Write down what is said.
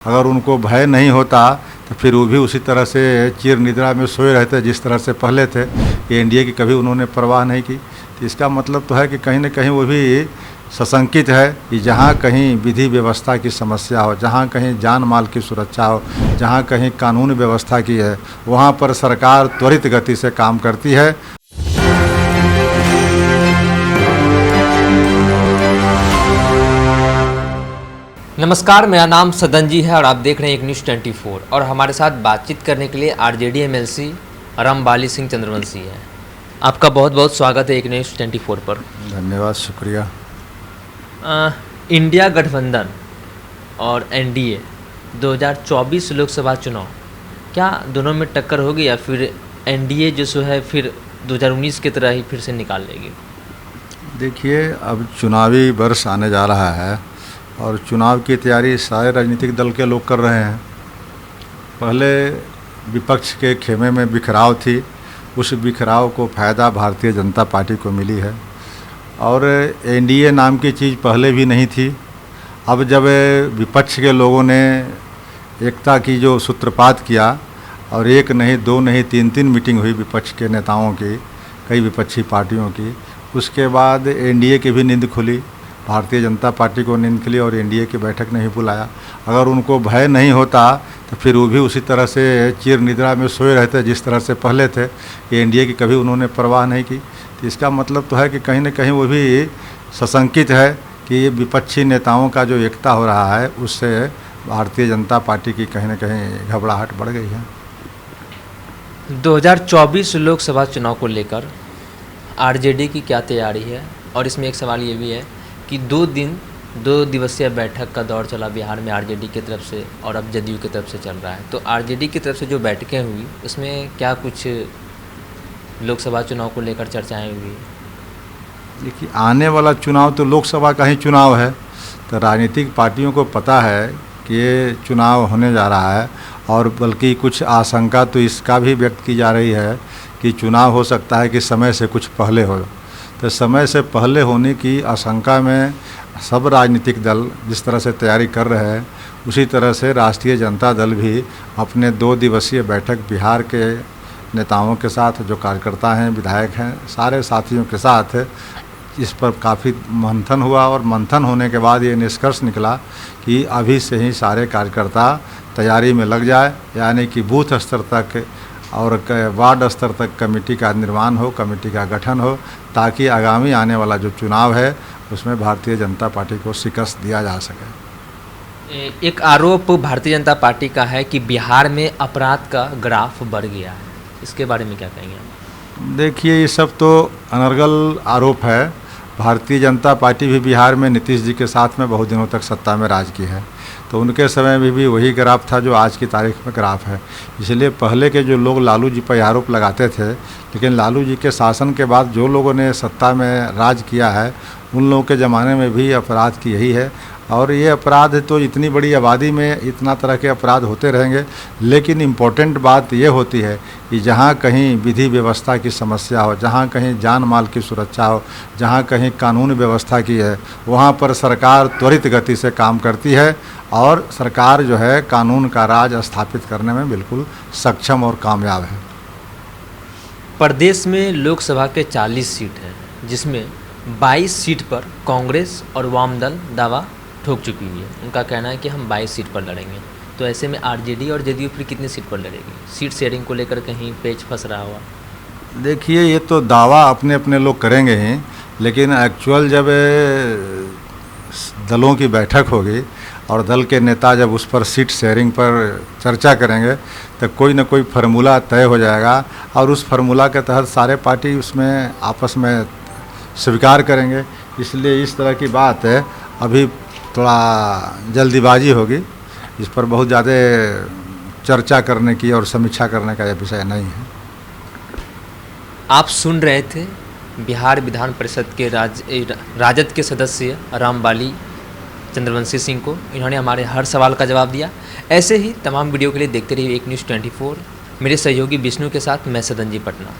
अगर उनको भय नहीं होता तो फिर वो भी उसी तरह से चिर निद्रा में सोए रहते जिस तरह से पहले थे। ये एनडीए की कभी उन्होंने परवाह नहीं की। तो इसका मतलब तो है कि कहीं न कहीं वो भी सशंकित है कि जहाँ कहीं विधि व्यवस्था की समस्या हो, जहाँ कहीं जान माल की सुरक्षा हो, जहाँ कहीं कानून व्यवस्था की है, वहाँ पर सरकार त्वरित गति से काम करती है। नमस्कार, मेरा नाम सदन जी है और आप देख रहे हैं एक न्यूज़ 24 और हमारे साथ बातचीत करने के लिए आरजेडी एमएलसी रामबाली सिंह चंद्रवंशी है। आपका बहुत बहुत स्वागत है एक न्यूज़ 24 पर। धन्यवाद, शुक्रिया। इंडिया गठबंधन और एनडीए 2024 लोकसभा चुनाव, क्या दोनों में टक्कर होगी या फिर एनडीए जो है फिर 2019 की तरह ही फिर से निकाल लेगी? देखिए, अब चुनावी वर्ष आने जा रहा है और चुनाव की तैयारी सारे राजनीतिक दल के लोग कर रहे हैं। पहले विपक्ष के खेमे में बिखराव थी, उस बिखराव को फ़ायदा भारतीय जनता पार्टी को मिली है। और एनडीए नाम की चीज़ पहले भी नहीं थी। अब जब विपक्ष के लोगों ने एकता की जो सूत्रपात किया और एक नहीं, दो नहीं, तीन मीटिंग हुई विपक्ष के नेताओं की, कई विपक्षी पार्टियों की, उसके बाद एनडीए की भी नींद खुली, भारतीय जनता पार्टी को नींद खुली और एनडीए की बैठक नहीं बुलाया। अगर उनको भय नहीं होता तो फिर वो भी उसी तरह से चिर निद्रा में सोए रहते जिस तरह से पहले थे। कि एनडीए की कभी उन्होंने परवाह नहीं की। तो इसका मतलब तो है कि कहीं न कहीं वो भी सशंकित है कि ये विपक्षी नेताओं का जो एकता हो रहा है उससे भारतीय जनता पार्टी की कहीं न कहीं घबराहट बढ़ गई है। 2024 लोकसभा चुनाव को लेकर आरजेडी की क्या तैयारी है? और इसमें एक सवाल ये भी है कि 2 दिवसीय बैठक का दौर चला बिहार में आरजेडी की तरफ से और अब जदयू की तरफ से चल रहा है। तो आरजेडी की तरफ से जो बैठकें हुई उसमें क्या कुछ लोकसभा चुनाव को लेकर चर्चाएं हुई? देखिए, आने वाला चुनाव तो लोकसभा का ही चुनाव है, तो राजनीतिक पार्टियों को पता है कि ये चुनाव होने जा रहा है। और बल्कि कुछ आशंका तो इसका भी व्यक्त की जा रही है कि चुनाव हो सकता है कि समय से कुछ पहले हो। तो समय से पहले होने की आशंका में सब राजनीतिक दल जिस तरह से तैयारी कर रहे हैं, उसी तरह से राष्ट्रीय जनता दल भी अपने 2 दिवसीय बैठक बिहार के नेताओं के साथ, जो कार्यकर्ता हैं, विधायक हैं, सारे साथियों के साथ इस पर काफ़ी मंथन हुआ। और मंथन होने के बाद ये निष्कर्ष निकला कि अभी से ही सारे कार्यकर्ता तैयारी में लग जाए, यानी कि बूथ स्तर तक और वार्ड स्तर तक कमेटी का निर्माण हो, कमेटी का गठन हो, ताकि आगामी आने वाला जो चुनाव है उसमें भारतीय जनता पार्टी को शिकस्त दिया जा सके। एक आरोप भारतीय जनता पार्टी का है कि बिहार में अपराध का ग्राफ बढ़ गया है, इसके बारे में क्या कहेंगे आप? देखिए, ये सब तो अनर्गल आरोप है। भारतीय जनता पार्टी भी बिहार में नीतीश जी के साथ में बहुत दिनों तक सत्ता में राज की है, तो उनके समय में भी वही ग्राफ था जो आज की तारीख में ग्राफ है। इसलिए पहले के जो लोग लालू जी पर आरोप लगाते थे, लेकिन लालू जी के शासन के बाद जो लोगों ने सत्ता में राज किया है उन लोगों के ज़माने में भी अपराध की यही है। और ये अपराध तो इतनी बड़ी आबादी में इतना तरह के अपराध होते रहेंगे, लेकिन इम्पोर्टेंट बात ये होती है कि जहाँ कहीं विधि व्यवस्था की समस्या हो, जहाँ कहीं जान माल की सुरक्षा हो, जहाँ कहीं कानून व्यवस्था की है, वहाँ पर सरकार त्वरित गति से काम करती है और सरकार जो है कानून का राज स्थापित करने में बिल्कुल सक्षम और कामयाब है। प्रदेश में लोकसभा के 40 सीट हैं, जिसमें 22 सीट पर कांग्रेस और वाम दल दावा ठोक चुकी हुई है। उनका कहना है कि हम 22 सीट पर लड़ेंगे। तो ऐसे में आरजेडी और जदयू फिर कितनी सीट पर लड़ेगी? सीट शेयरिंग को लेकर कहीं पेच फंस रहा हुआ? देखिए, ये तो दावा अपने अपने लोग करेंगे ही, लेकिन एक्चुअल जब दलों की बैठक होगी और दल के नेता जब उस पर सीट शेयरिंग पर चर्चा करेंगे तो कोई ना कोई फार्मूला तय हो जाएगा और उस फार्मूला के तहत सारे पार्टी उसमें आपस में स्वीकार करेंगे। इसलिए इस तरह की बात है, अभी थोड़ा जल्दीबाजी होगी, इस पर बहुत ज़्यादा चर्चा करने की और समीक्षा करने का यह विषय नहीं है। आप सुन रहे थे बिहार विधान परिषद के राजद के सदस्य रामबाली चंद्रवंशी सिंह को। इन्होंने हमारे हर सवाल का जवाब दिया। ऐसे ही तमाम वीडियो के लिए देखते रहिए एक न्यूज़ 24। मेरे सहयोगी विष्णु के साथ मैं सदन जी पटना।